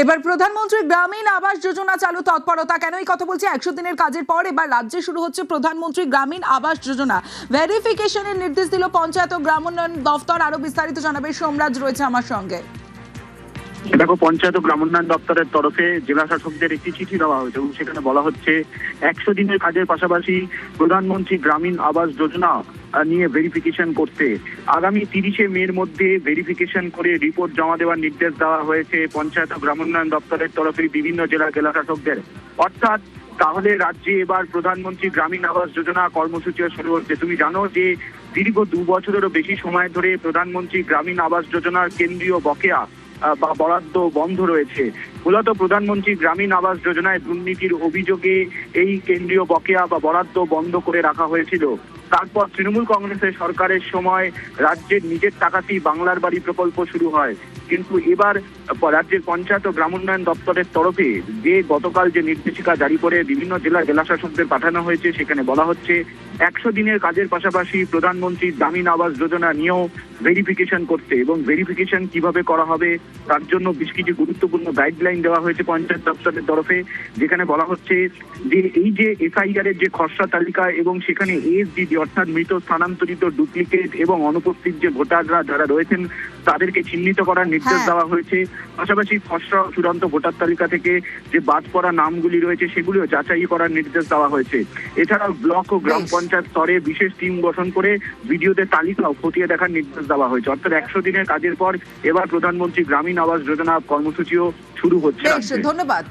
এবার প্রধানমন্ত্রী গ্রামীণ আবাস যোজনা চালু তৎপরতা কেন এই কথা বলছি 100 দিনের কাজের পর এবার রাজ্যে শুরু হচ্ছে প্রধানমন্ত্রী গ্রামীণ আবাস যোজনা। ভেরিফিকেশনের নির্দেশ দিল পঞ্চায়েত ও গ্রামোন্নয়ন দফতর। আরো বিস্তারিত জানাবে সোমরাজ, রয়েছে আমার সঙ্গে। দেখো, পঞ্চায়েত ও গ্রামোন্নয়ন দপ্তরের তরফে জেলা শাসকদের একটি চিঠি দেওয়া হয়েছে এবং সেখানে বলা হচ্ছে 100 দিনের কাজের পাশাপাশি প্রধানমন্ত্রী গ্রামীণ আবাস যোজনা নিয়ে ভেরিফিকেশন করতে আগামী 30শে মের মধ্যে ভেরিফিকেশন করে রিপোর্ট জমা দেওয়ার নির্দেশ দেওয়া হয়েছে পঞ্চায়েত ও গ্রামোন্নয়ন দপ্তরের তরফে বিভিন্ন জেলা শাসকদের। অর্থাৎ তাহলে রাজ্যে এবার প্রধানমন্ত্রী গ্রামীণ আবাস যোজনা কর্মসূচি শুরু হচ্ছে। তুমি জানো যে দীর্ঘ 2 বছরেরও বেশি সময় ধরে প্রধানমন্ত্রী গ্রামীণ আবাস যোজনার কেন্দ্রীয় বকেয়া বা বরাদ্দ বন্ধ রয়েছে। মূলত প্রধানমন্ত্রী গ্রামীণ আবাস যোজনায় দুর্নীতির অভিযোগে এই কেন্দ্রীয় বকেয়া বা বরাদ্দ বন্ধ করে রাখা হয়েছিল। তারপর তৃণমূল কংগ্রেসের সরকারের সময় রাজ্যের নিজের টাকাতেই বাংলার বাড়ি প্রকল্প শুরু হয়। কিন্তু এবার রাজ্যের পঞ্চায়েত ও গ্রামোন্নয়ন দপ্তরের তরফে যে গতকাল যে নির্দেশিকা জারি করে বিভিন্ন জেলা শাসকদের পাঠানো হয়েছে, সেখানে বলা হচ্ছে 100 দিনের কাজের পাশাপাশি প্রধানমন্ত্রী গ্রামীণ আবাস যোজনা নিয়েও ভেরিফিকেশন করতে এবং ভেরিফিকেশন কিভাবে করা হবে তার জন্য বেশ কিছু গুরুত্বপূর্ণ গাইডলাইন দেওয়া হয়েছে পঞ্চায়েত দপ্তরের তরফে। যেখানে বলা হচ্ছে যে এই যে এসআইআর এর যে খসড়া তালিকা এবং সেখানে এসডিডি অর্থাৎ মৃত, স্থানান্তরিত, ডুপ্লিকেট এবং অনুপস্থিত যে ভোটাররা যারা রয়েছেন তাদেরকে চিহ্নিত করার নির্দেশ দেওয়া হয়েছে। পাশাপাশি খসড়া চূড়ান্ত ভোটার তালিকা থেকে যে বাদ পড়া নামগুলি রয়েছে সেগুলিও যাচাই করার নির্দেশ দেওয়া হয়েছে। এছাড়াও ব্লক ও গ্রাম পঞ্চায়েত স্তরে বিশেষ টিম গঠন করে ভিডিওতে তালিকাও খতিয়ে দেখার নির্দেশ দেওয়া হয়েছে। অর্থাৎ 100 দিনের কাজের পর এবার প্রধানমন্ত্রী গ্রামীণ আবাস যোজনা কর্মসূচিও শুরু হচ্ছে। ধন্যবাদ।